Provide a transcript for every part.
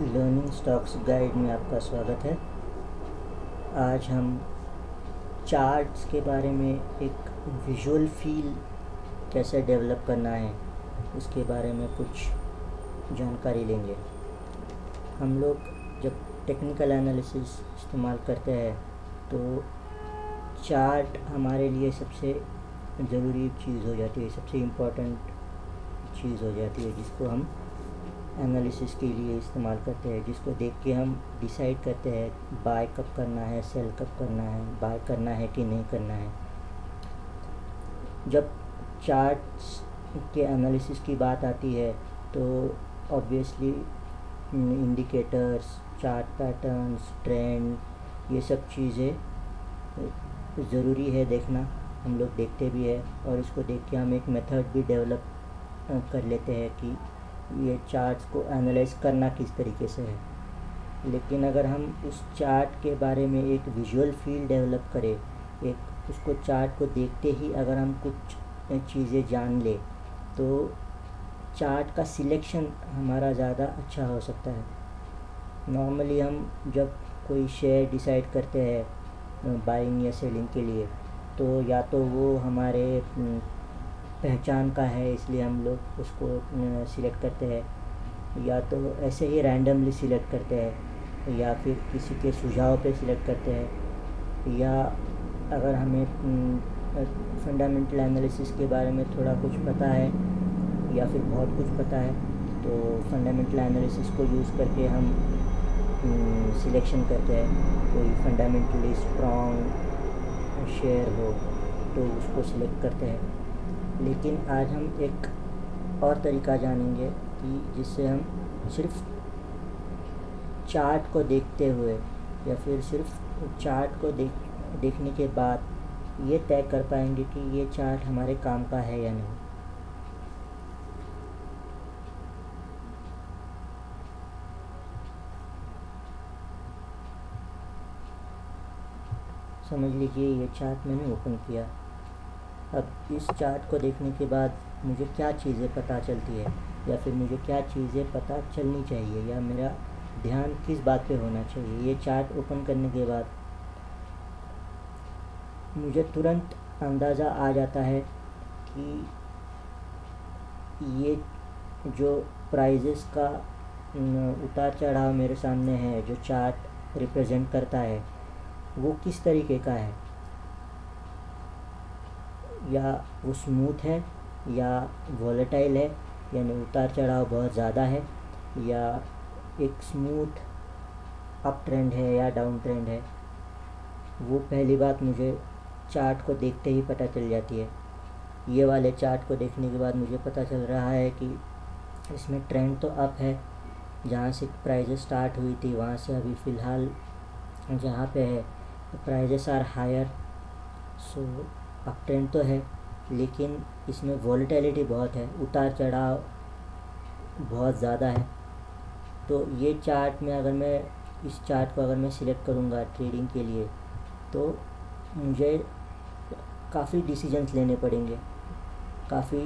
Learning stocks guide में आपका स्वागत है। आज हम चार्ट्स के बारे में एक विजुअल फील कैसे डेवलप करना है उसके बारे में कुछ जानकारी लेंगे। हम लोग जब टेक्निकल एनालिसिस इस्तेमाल करते हैं तो चार्ट हमारे लिए सबसे ज़रूरी चीज़ हो जाती है, सबसे इम्पोर्टेंट चीज़ हो जाती है, जिसको हम एनालिसिस के लिए इस्तेमाल करते हैं, जिसको देख के हम डिसाइड करते हैं बाय कब करना है, सेल कब करना है, बाय करना है कि नहीं करना है। जब चार्ट्स के एनालिसिस की बात आती है तो obviously indicators, chart patterns, trend, ये सब चीज़ें ज़रूरी है देखना। हम लोग देखते भी है और इसको देख के हम एक मेथड भी डेवलप कर लेते हैं कि ये चार्ट्स को एनालाइज करना किस तरीके से है। लेकिन अगर हम उस चार्ट के बारे में एक विजुअल फील डेवलप करें, एक उसको चार्ट को देखते ही अगर हम कुछ चीज़ें जान ले तो चार्ट का सिलेक्शन हमारा ज़्यादा अच्छा हो सकता है। नॉर्मली हम जब कोई शेयर डिसाइड करते हैं बाइंग या सेलिंग के लिए, तो या तो वो हमारे पहचान का है इसलिए हम लोग उसको सिलेक्ट करते हैं, या तो ऐसे ही रैंडमली सिलेक्ट करते हैं, या फिर किसी के सुझाव पे सिलेक्ट करते हैं, या अगर हमें फंडामेंटल एनालिसिस के बारे में थोड़ा कुछ पता है या फिर बहुत कुछ पता है तो फंडामेंटल एनालिसिस को यूज़ करके हम सिलेक्शन करते हैं। कोई फंडामेंटली स्ट्रॉन्ग शेयर हो तो उसको सिलेक्ट करते हैं। लेकिन आज हम एक और तरीका जानेंगे कि जिससे हम सिर्फ चार्ट को देखते हुए या फिर सिर्फ चार्ट को देखने के बाद ये तय कर पाएंगे कि ये चार्ट हमारे काम का है या नहीं। समझ लीजिए ये चार्ट मैंने ओपन किया। अब इस चार्ट को देखने के बाद मुझे क्या चीज़ें पता चलती है या फिर मुझे क्या चीज़ें पता चलनी चाहिए या मेरा ध्यान किस बात पे होना चाहिए। ये चार्ट ओपन करने के बाद मुझे तुरंत अंदाज़ा आ जाता है कि ये जो प्राइजेस का उतार चढ़ाव मेरे सामने है, जो चार्ट रिप्रेजेंट करता है, वो किस तरीके का है। या वो स्मूथ है या वॉलेटाइल है, यानी उतार चढ़ाव बहुत ज़्यादा है, या एक स्मूथ अप ट्रेंड है या डाउन ट्रेंड है। वो पहली बात मुझे चार्ट को देखते ही पता चल जाती है। ये वाले चार्ट को देखने के बाद मुझे पता चल रहा है कि इसमें ट्रेंड तो अप है, जहाँ से प्राइजेस स्टार्ट हुई थी वहाँ से अभी फ़िलहाल जहाँ पे है prices are higher. So up trend तो है लेकिन इसमें वॉलेटिलिटी बहुत है, उतार चढ़ाव बहुत ज़्यादा है। तो ये चार्ट में अगर मैं इस चार्ट को अगर मैं सिलेक्ट करूँगा ट्रेडिंग के लिए तो मुझे काफ़ी डिसीजंस लेने पड़ेंगे, काफ़ी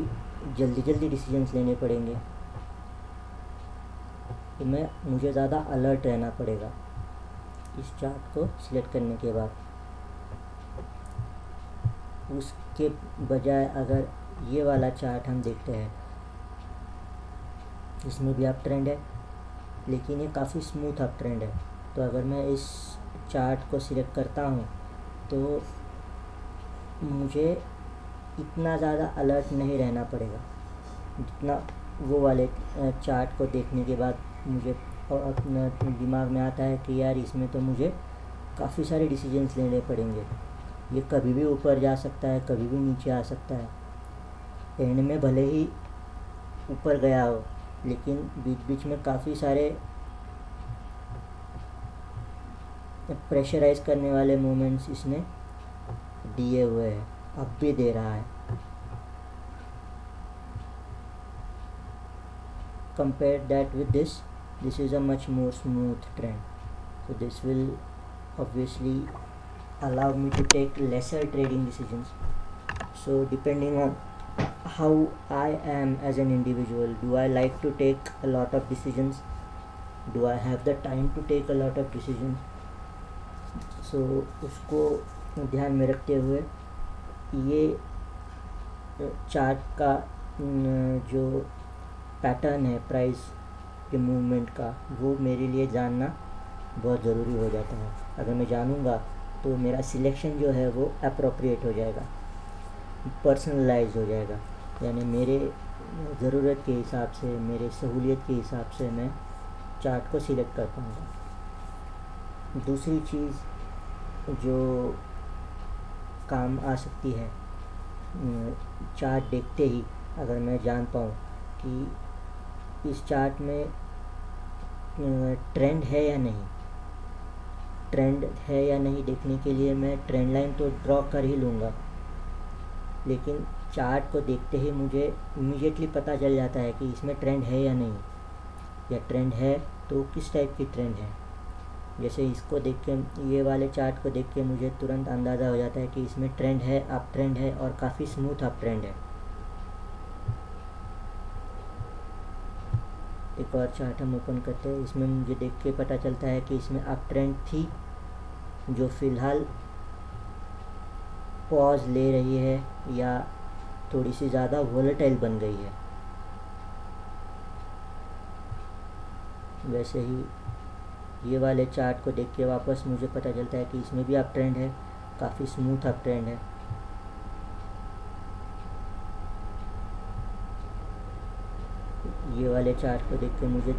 जल्दी डिसीजंस लेने पड़ेंगे। मुझे ज़्यादा अलर्ट रहना पड़ेगा इस चार्ट को सिलेक्ट करने के बाद। उसके बजाय अगर ये वाला चार्ट हम देखते हैं, इसमें भी अप ट्रेंड है लेकिन ये काफ़ी स्मूथ अप ट्रेंड है। तो अगर मैं इस चार्ट को सिलेक्ट करता हूँ तो मुझे इतना ज़्यादा अलर्ट नहीं रहना पड़ेगा जितना वो वाले चार्ट को देखने के बाद मुझे अपना दिमाग में आता है कि यार इसमें तो मुझे काफ़ी सारे डिसीजंस लेने पड़ेंगे। ये कभी भी ऊपर जा सकता है, कभी भी नीचे आ सकता है। एंड में भले ही ऊपर गया हो लेकिन बीच बीच में काफ़ी सारे प्रेशराइज करने वाले मोमेंट्स इसने दिए हुए हैं, अब भी दे रहा है। Compare that with this is a much more smooth trend, so this will obviously allow me to take lesser trading decisions. So depending on how I am as an individual, do I like to take a lot of decisions do I have the time to take a lot of decision. So उसको ध्यान में रखते हुए ये chart का जो pattern है price के मूवमेंट का, वो मेरे लिए जानना बहुत ज़रूरी हो जाता है। अगर मैं जानूँगा तो मेरा सिलेक्शन जो है वो अप्रोप्रिएट हो जाएगा, पर्सनलाइज हो जाएगा, यानी मेरे ज़रूरत के हिसाब से, मेरे सहूलियत के हिसाब से मैं चार्ट को सिलेक्ट कर पाऊँगा। दूसरी चीज़ जो काम आ सकती है, चार्ट देखते ही अगर मैं जान पाऊँ कि इस चार्ट में ट्रेंड है या नहीं, ट्रेंड है या नहीं देखने के लिए मैं ट्रेंड लाइन तो ड्रॉ कर ही लूँगा, लेकिन चार्ट को देखते ही मुझे इमीडिएटली पता चल जाता है कि इसमें ट्रेंड है या नहीं, या ट्रेंड है तो किस टाइप की ट्रेंड है। जैसे इसको देख के, ये वाले चार्ट को देख के मुझे तुरंत अंदाज़ा हो जाता है कि इसमें ट्रेंड है, अप ट्रेंड है और काफ़ी स्मूथ अप ट्रेंड है। एक और चार्ट हम ओपन करते हैं, इसमें मुझे देख के पता चलता है कि इसमें अप ट्रेंड थी जो फ़िलहाल पॉज ले रही है या थोड़ी सी ज़्यादा वोलेटाइल बन गई है। वैसे ही ये वाले चार्ट को देख के वापस मुझे पता चलता है कि इसमें भी अप ट्रेंड है, काफ़ी स्मूथ अप ट्रेंड है। ये वाले चार्ट को देख के मुझे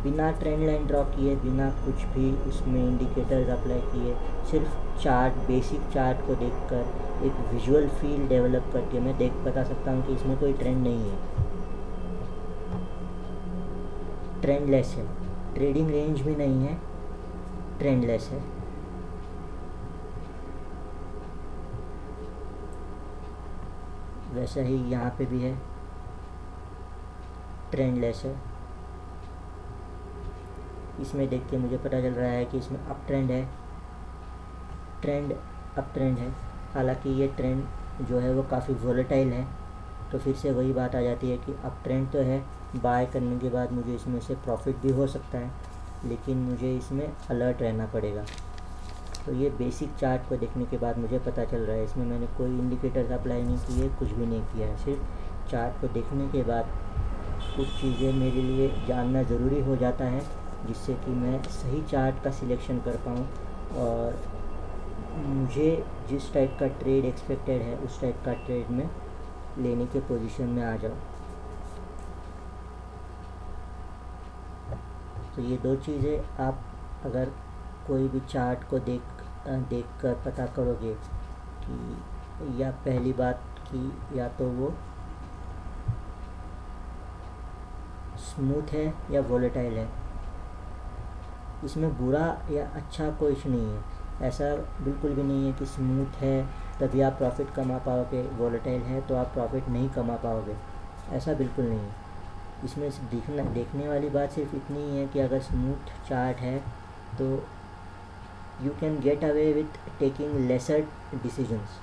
बिना ट्रेंड लाइन ड्रॉ किए, बिना कुछ भी उसमें इंडिकेटर्स अप्लाई किए, सिर्फ चार्ट, बेसिक चार्ट को देखकर एक विजुअल फील डेवलप करके मैं बता सकता हूँ कि इसमें कोई ट्रेंड नहीं है, ट्रेंडलेस है, ट्रेडिंग रेंज भी नहीं है, ट्रेंडलेस है। वैसा ही यहाँ पे भी है, ट्रेंडलेस है। इसमें देख के मुझे पता चल रहा है कि इसमें अप ट्रेंड है, ट्रेंड अप ट्रेंड है। हालांकि ये ट्रेंड जो है वो काफ़ी वोलेटाइल है, तो फिर से वही बात आ जाती है कि अप ट्रेंड तो है, बाय करने के बाद मुझे इसमें से प्रॉफिट भी हो सकता है, लेकिन मुझे इसमें अलर्ट रहना पड़ेगा। तो ये बेसिक चार्ट को देखने के बाद मुझे पता चल रहा है, इसमें मैंने कोई इंडिकेटर्स अप्लाई नहीं किए, कुछ भी नहीं किया है, सिर्फ चार्ट को देखने के बाद कुछ चीज़ें मेरे लिए जानना ज़रूरी हो जाता है, जिससे कि मैं सही चार्ट का सिलेक्शन कर पाऊँ और मुझे जिस टाइप का ट्रेड एक्सपेक्टेड है उस टाइप का ट्रेड में लेने के पोजीशन में आ जाऊँ। तो ये दो चीज़ें आप अगर कोई भी चार्ट को देख कर पता करोगे कि, या पहली बात कि या तो वो स्मूथ है या वोलेटाइल है, इसमें बुरा या अच्छा कुछ नहीं है। ऐसा बिल्कुल भी नहीं है कि स्मूथ है तभी आप प्रॉफिट कमा पाओगे, वोलेटाइल है तो आप प्रॉफिट नहीं कमा पाओगे, ऐसा बिल्कुल नहीं है। इसमें देखने वाली बात सिर्फ इतनी ही है कि अगर स्मूथ चार्ट है तो you can get away with taking lesser decisions,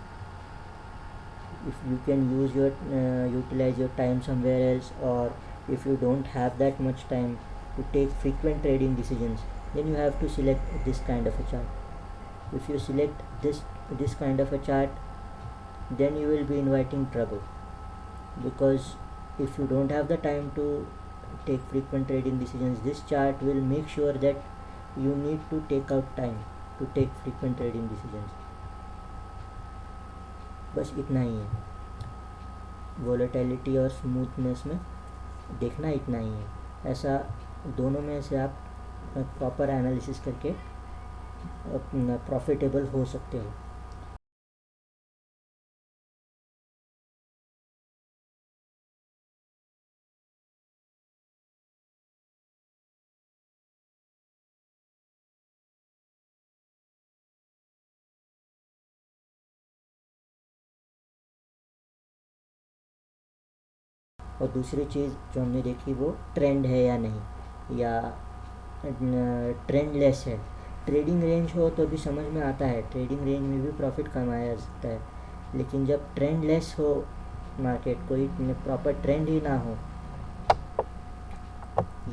if you can utilize your time somewhere else, or if you don't have that much time to take frequent trading decisions, then you have to select this kind of a chart. If you select this kind of a chart, then you will be inviting trouble, because if you don't have the time to take frequent trading decisions, this chart will make sure that you need to take out time to take frequent trading decisions. बस इतना ही है, volatility और smoothness में देखना इतना ही है। ऐसा दोनों में से आप प्रॉपर एनालिसिस करके प्रॉफिटेबल हो सकते हो। और दूसरी चीज़ जो हमने देखी वो ट्रेंड है या नहीं, या ट्रेंडलेस है। ट्रेडिंग रेंज हो तो भी समझ में आता है, ट्रेडिंग रेंज में भी प्रॉफिट कमाया जा सकता है, लेकिन जब ट्रेंडलेस हो मार्केट, कोई प्रॉपर ट्रेंड ही ना हो,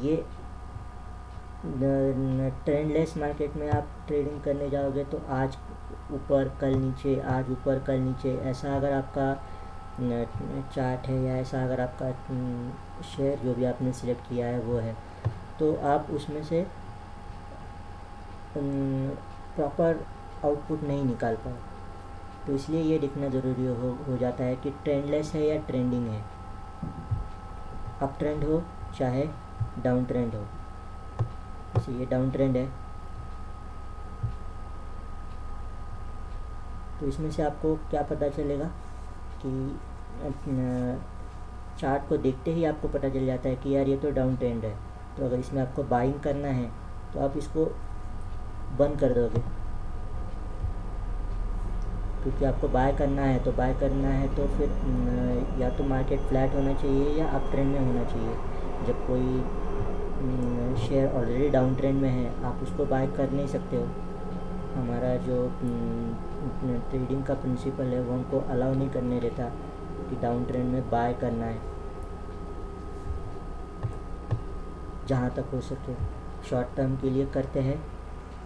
ये ट्रेंडलेस मार्केट में आप ट्रेडिंग करने जाओगे तो आज ऊपर कल नीचे, आज ऊपर कल नीचे, ऐसा अगर आपका चार्ट है या ऐसा अगर आपका शेयर जो भी आपने सिलेक्ट किया है वो है, तो आप उसमें से प्रॉपर आउटपुट नहीं निकाल पाओ। तो इसलिए ये देखना ज़रूरी हो जाता है कि ट्रेंडलेस है या ट्रेंडिंग है, अप ट्रेंड हो चाहे डाउन ट्रेंड हो। जैसे ये डाउन ट्रेंड है, तो इसमें से आपको क्या पता चलेगा कि चार्ट को देखते ही आपको पता चल जाता है कि यार ये तो डाउन ट्रेंड है। तो अगर इसमें आपको बाइंग करना है तो आप इसको बंद कर दोगे, क्योंकि आपको बाय करना है। तो बाय करना है तो फिर या तो मार्केट फ्लैट होना चाहिए या अप ट्रेंड में होना चाहिए। जब कोई शेयर ऑलरेडी डाउन ट्रेंड में है, आप उसको बाय कर नहीं सकते हो। हमारा जो ट्रेडिंग का प्रिंसिपल है वो हमको अलाउ नहीं करने देता कि डाउन ट्रेंड में बाय करना है। जहाँ तक हो सके शॉर्ट टर्म के लिए करते हैं,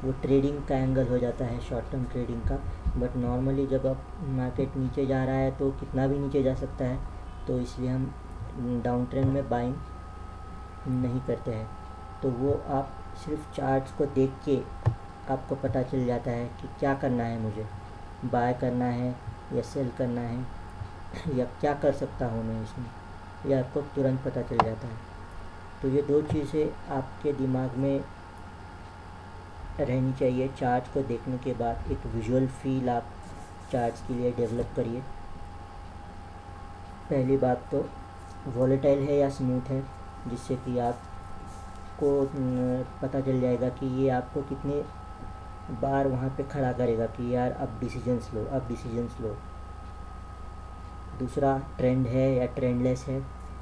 वो ट्रेडिंग का एंगल हो जाता है शॉर्ट टर्म ट्रेडिंग का। बट नॉर्मली जब आप मार्केट नीचे जा रहा है तो कितना भी नीचे जा सकता है, तो इसलिए हम डाउन ट्रेंड में बाइंग नहीं करते हैं। तो वो आप सिर्फ चार्ट्स को देख के आपको पता चल जाता है कि क्या करना है, मुझे बाय करना है या सेल करना है या क्या कर सकता हूँ मैं इसमें, यह आपको तुरंत पता चल जाता है। तो ये दो चीज़ें आपके दिमाग में रहनी चाहिए। चार्ट को देखने के बाद एक विजुअल फील आप चार्ट्स के लिए डेवलप करिए। पहली बात तो वॉलेटाइल है या स्मूथ है, जिससे कि आपको पता चल जाएगा कि ये आपको कितने बार वहाँ पे खड़ा करेगा कि यार अब डिसीजंस लो, अब डिसीजंस लो। दूसरा ट्रेंड है या ट्रेंडलेस है,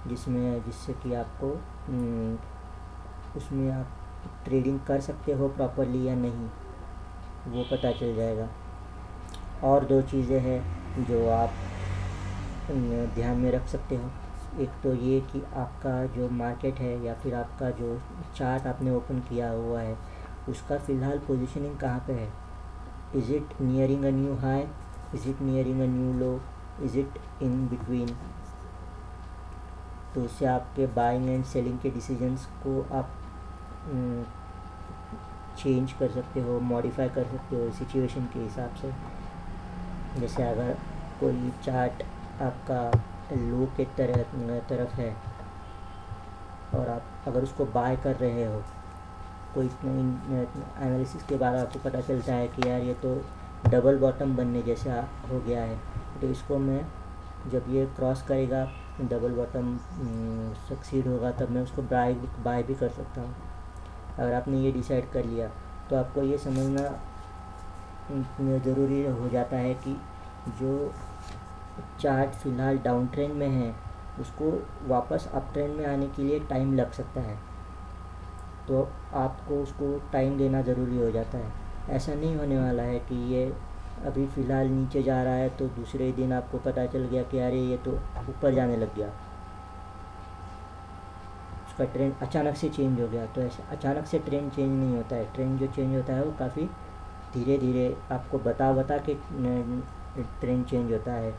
जिससे कि आपको उसमें आप ट्रेडिंग कर सकते हो प्रॉपरली या नहीं, वो पता चल जाएगा। और दो चीज़ें हैं जो आप ध्यान में रख सकते हो। एक तो ये कि आपका जो मार्केट है या फिर आपका जो चार्ट आपने ओपन किया हुआ है उसका फ़िलहाल पोजीशनिंग कहाँ पे है। Is it nearing a new high, is it nearing a new low, is it in between. तो उससे आपके बाइंग एंड सेलिंग के डिसीजंस को आप चेंज कर सकते हो, मॉडिफाई कर सकते हो सिचुएशन के हिसाब से। जैसे अगर कोई चार्ट आपका लो के तरफ है और आप अगर उसको बाय कर रहे हो, कोई एनालिसिस के बाद आपको पता चलता है कि यार ये तो डबल बॉटम बनने जैसा हो गया है, तो इसको मैं जब ये क्रॉस करेगा डबल बॉटम सक्सीड होगा तब मैं उसको बाय भी कर सकता हूँ। अगर आपने ये डिसाइड कर लिया तो आपको ये समझना ज़रूरी हो जाता है कि जो चार्ट फ़िलहाल डाउन ट्रेंड में है उसको वापस अप ट्रेंड में आने के लिए टाइम लग सकता है। तो आपको उसको टाइम देना ज़रूरी हो जाता है। ऐसा नहीं होने वाला है कि ये अभी फ़िलहाल नीचे जा रहा है तो दूसरे दिन आपको पता चल गया कि अरे ये तो ऊपर जाने लग गया, उसका ट्रेंड अचानक से चेंज हो गया। तो ऐसे अचानक से ट्रेंड चेंज नहीं होता है। ट्रेंड जो चेंज होता है वो काफ़ी धीरे धीरे आपको बता के ट्रेंड चेंज होता है।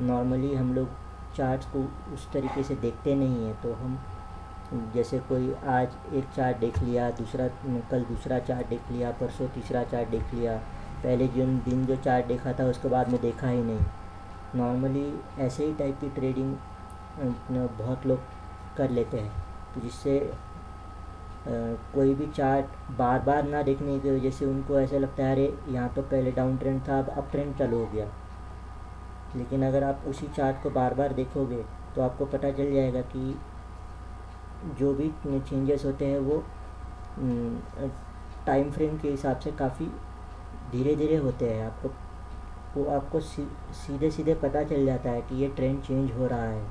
नॉर्मली हम लोग चार्ट्स को उस तरीके से देखते नहीं हैं। तो हम जैसे कोई आज एक चार्ट देख लिया, कल दूसरा चार्ट देख लिया, परसों तीसरा चार्ट देख लिया, पहले दिन जो चार्ट देखा था उसके बाद में देखा ही नहीं। नॉर्मली ऐसे ही टाइप की ट्रेडिंग बहुत लोग कर लेते हैं। तो जिससे कोई भी चार्ट बार बार ना देखने की वजह से उनको ऐसा लगता है अरे यहाँ तो पहले डाउन ट्रेंड था अब अप ट्रेंड चालू हो गया। लेकिन अगर आप उसी चार्ट को बार बार देखोगे तो आपको पता चल जाएगा कि जो भी चेंजेस होते हैं वो टाइम फ्रेम के हिसाब से काफ़ी धीरे धीरे होते हैं। आपको सीधे सीधे पता चल जाता है कि ये ट्रेंड चेंज हो रहा है।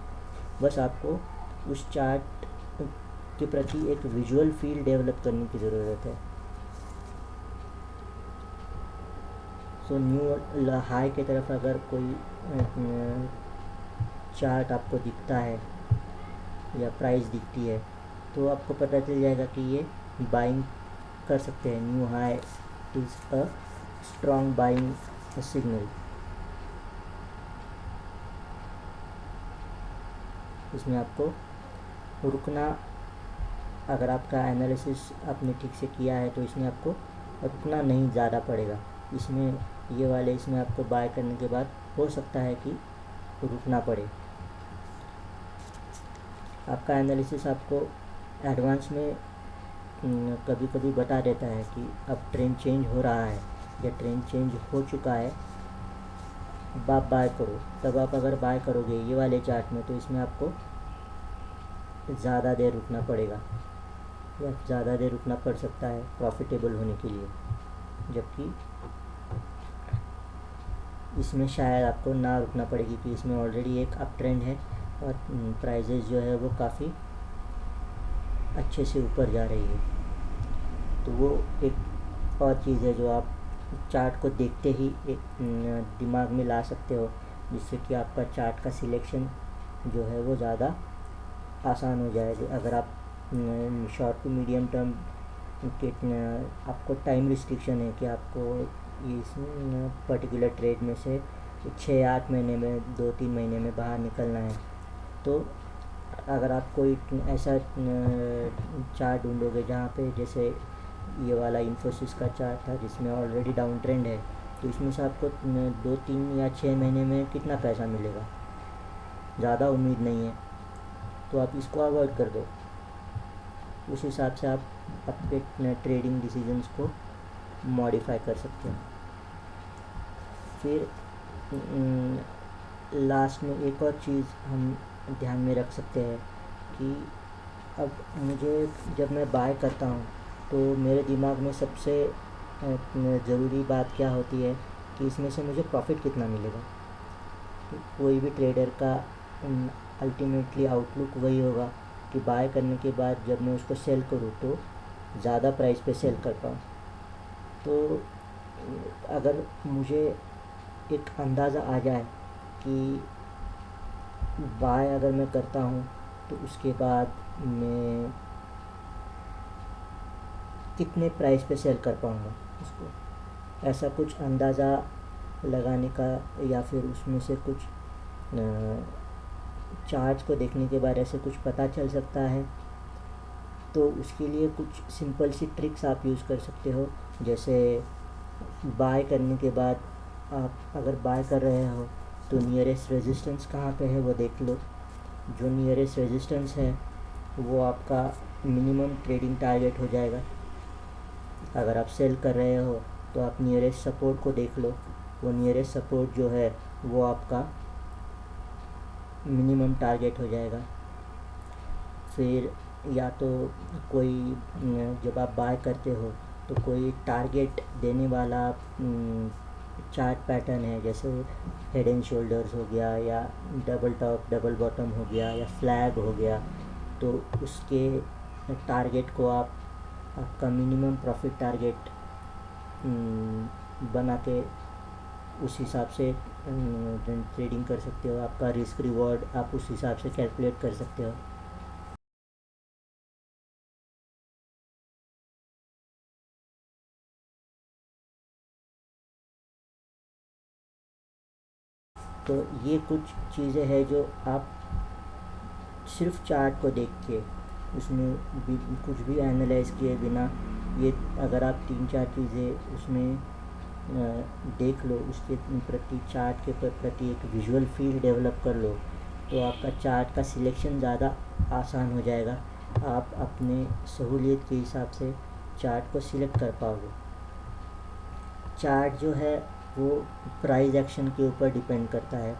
बस आपको उस चार्ट के प्रति एक विजुअल फील डेवलप करने की ज़रूरत है। सो न्यू हाई की तरफ अगर कोई चार्ट आपको दिखता है या प्राइस दिखती है तो आपको पता चल जाएगा कि ये बाइंग कर सकते हैं। New high is a strong buying signal. इसमें आपको रुकना, अगर आपका एनालिसिस आपने ठीक से किया है तो इसमें आपको रुकना नहीं ज़्यादा पड़ेगा। इसमें ये वाले इसमें आपको बाय करने के बाद हो सकता है कि रुकना पड़े। आपका एनालिसिस आपको एडवांस में कभी कभी बता देता है कि अब ट्रेंड चेंज हो रहा है या ट्रेंड चेंज हो चुका है, अब आप बाय करो। तब आप अगर बाय करोगे ये वाले चार्ट में तो इसमें आपको ज़्यादा देर रुकना पड़ेगा या ज़्यादा देर रुकना पड़ सकता है प्रॉफिटेबल होने के लिए, जबकि इसमें शायद आपको ना रुकना पड़ेगी क्योंकि इसमें ऑलरेडी एक अप ट्रेंड है और प्राइजेज़ जो है वो काफ़ी अच्छे से ऊपर जा रही है। तो वो एक और चीज़ है जो आप चार्ट को देखते ही एक दिमाग में ला सकते हो, जिससे कि आपका चार्ट का सिलेक्शन जो है वो ज़्यादा आसान हो जाएगा। अगर आप शॉर्ट टू मीडियम टर्म के आपको टाइम रिस्ट्रिक्शन है कि आपको इस पर्टिकुलर ट्रेड में से 6-8 महीने में 2-3 महीने में बाहर निकलना है, तो अगर आप कोई ऐसा चार्ट ढूंढोगे जहाँ पे जैसे ये वाला इन्फोसिस का चार्ट था जिसमें ऑलरेडी डाउन ट्रेंड है, तो इसमें से आपको 2-3 या 6 महीने में कितना पैसा मिलेगा, ज़्यादा उम्मीद नहीं है, तो आप इसको अवॉइड कर दो। उस हिसाब से आप अपने ट्रेडिंग डिसीजंस को मॉडिफाई कर सकते हैं। फिर लास्ट में एक और चीज़ हम ध्यान में रख सकते हैं कि अब मुझे जब मैं बाय करता हूँ तो मेरे दिमाग में सबसे ज़रूरी बात क्या होती है कि इसमें से मुझे प्रॉफिट कितना मिलेगा। कोई भी ट्रेडर का अल्टीमेटली आउटलुक वही होगा कि बाय करने के बाद जब मैं उसको सेल करूँ तो ज़्यादा प्राइस पे सेल कर पाऊँ। तो अगर मुझे एक अंदाज़ा आ जाए कि बाय अगर मैं करता हूँ तो उसके बाद मैं कितने प्राइस पे सेल कर पाऊँगा, उसको ऐसा कुछ अंदाज़ा लगाने का या फिर उसमें से कुछ चार्ट्स को देखने के बाद ऐसे कुछ पता चल सकता है। तो उसके लिए कुछ सिंपल सी ट्रिक्स आप यूज़ कर सकते हो। जैसे बाय करने के बाद आप अगर बाय कर रहे हो तो नियरेस्ट रेजिस्टेंस कहाँ पे है वो देख लो। जो नियरेस्ट रेजिस्टेंस है वो आपका मिनिमम ट्रेडिंग टारगेट हो जाएगा। अगर आप सेल कर रहे हो तो आप नियरेस्ट सपोर्ट को देख लो। वो नियरेस्ट सपोर्ट जो है वो आपका मिनिमम टारगेट हो जाएगा। फिर या तो कोई जब आप बाय करते हो तो कोई टारगेट देने वाला चार्ट पैटर्न है, जैसे हेड एंड शोल्डर्स हो गया या डबल टॉप डबल बॉटम हो गया या फ्लैग हो गया, तो उसके टारगेट को आप आपका मिनिमम प्रॉफिट टारगेट बना के उस हिसाब से ट्रेडिंग कर सकते हो। आपका रिस्क रिवॉर्ड आप उस हिसाब से कैलकुलेट कर सकते हो। तो ये कुछ चीज़ें हैं जो आप सिर्फ चार्ट को देख के उसमें भी कुछ भी एनालाइज किए बिना, ये अगर आप 3-4 चीज़ें उसमें देख लो, उसके प्रति चार्ट के प्रति एक विजुअल फील डेवलप कर लो, तो आपका चार्ट का सिलेक्शन ज़्यादा आसान हो जाएगा। आप अपने सहूलियत के हिसाब से चार्ट को सिलेक्ट कर पाओगे। चार्ट जो है वो प्राइस एक्शन के ऊपर डिपेंड करता है।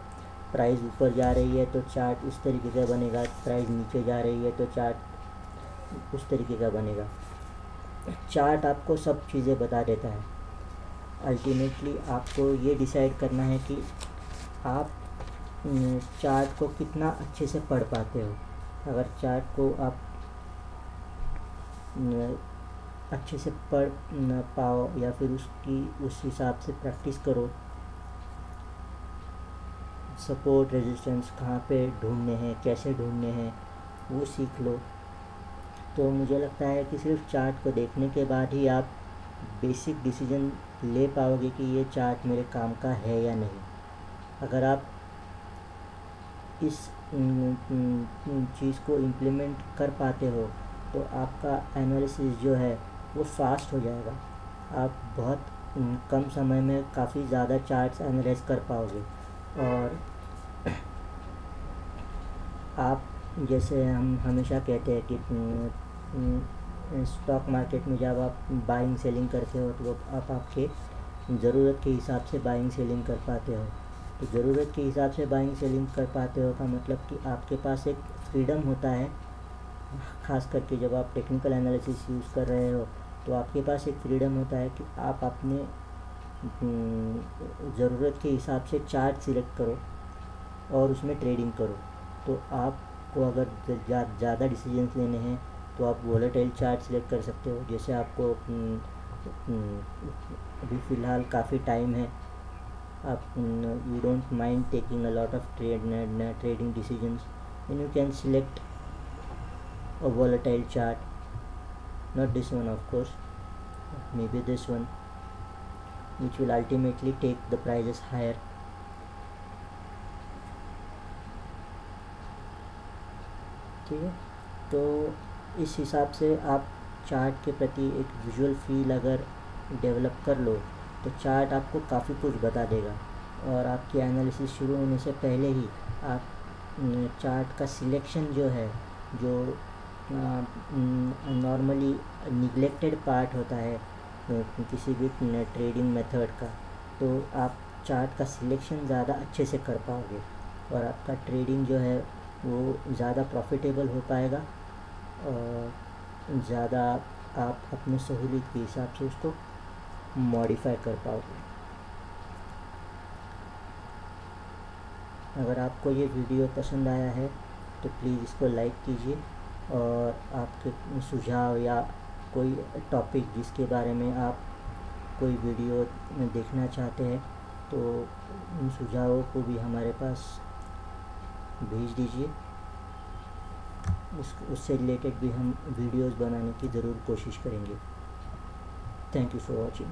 प्राइस ऊपर जा रही है तो चार्ट उस तरीके का बनेगा, प्राइस नीचे जा रही है तो चार्ट उस तरीके का बनेगा। चार्ट आपको सब चीज़ें बता देता है। अल्टीमेटली आपको ये डिसाइड करना है कि आप चार्ट को कितना अच्छे से पढ़ पाते हो। अगर चार्ट को आप अच्छे से पढ़ न पाओ या फिर उसकी उस हिसाब से प्रैक्टिस करो, सपोर्ट रेजिस्टेंस कहाँ पे ढूंढने हैं, कैसे ढूंढने हैं, वो सीख लो। तो मुझे लगता है कि सिर्फ चार्ट को देखने के बाद ही आप बेसिक डिसीजन ले पाओगे कि ये चार्ट मेरे काम का है या नहीं। अगर आप इस चीज़ को इम्प्लीमेंट कर पाते हो तो आपका एनालिसिस जो है वो फास्ट हो जाएगा। आप बहुत कम समय में काफ़ी ज़्यादा चार्ट्स एनालाइज कर पाओगे। और आप जैसे हम हमेशा कहते हैं कि स्टॉक मार्केट में जब आप बाइंग सेलिंग करते हो तो आप आपके ज़रूरत के हिसाब से बाइंग सेलिंग कर पाते हो। तो ज़रूरत के हिसाब से बाइंग सेलिंग कर पाते हो का मतलब कि आपके पास एक फ्रीडम होता है। ख़ास करके जब आप टेक्निकल एनालिसिस यूज़ कर रहे हो तो आपके पास एक फ्रीडम होता है कि आप अपने ज़रूरत के हिसाब से चार्ट सिलेक्ट करो और उसमें ट्रेडिंग करो। तो आपको अगर ज़्यादा डिसीजंस लेने हैं तो आप वोलेटाइल चार्ट सिलेक्ट कर सकते हो। जैसे आपको अभी फ़िलहाल काफ़ी टाइम है, आप you don't mind taking a lot of trading decisions, then you can select a volatile chart, not this one of course, maybe this one, which will ultimately take the prices higher. ठीक है, तो इस हिसाब से आप chart के प्रति एक विजुअल फील अगर डेवलप कर लो तो चार्ट आपको काफ़ी कुछ बता देगा। और आपकी एनालिसिस शुरू होने से पहले ही आप चार्ट का सिलेक्शन जो है, जो नॉर्मली निगलेक्टेड पार्ट होता है किसी भी ट्रेडिंग मेथड का, तो आप चार्ट का सिलेक्शन ज़्यादा अच्छे से कर पाओगे और आपका ट्रेडिंग जो है वो ज़्यादा प्रॉफिटेबल हो पाएगा और ज़्यादा आप अपने सहूलियत के हिसाब से उसको मॉडिफाई कर पाओगे। अगर आपको ये वीडियो पसंद आया है तो प्लीज़ इसको लाइक कीजिए और आपके सुझाव या कोई टॉपिक जिसके बारे में आप कोई वीडियो देखना चाहते हैं तो उन सुझावों को भी हमारे पास भेज दीजिए। उससे रिलेटेड भी हम वीडियोस बनाने की ज़रूर कोशिश करेंगे। Thank you for watching.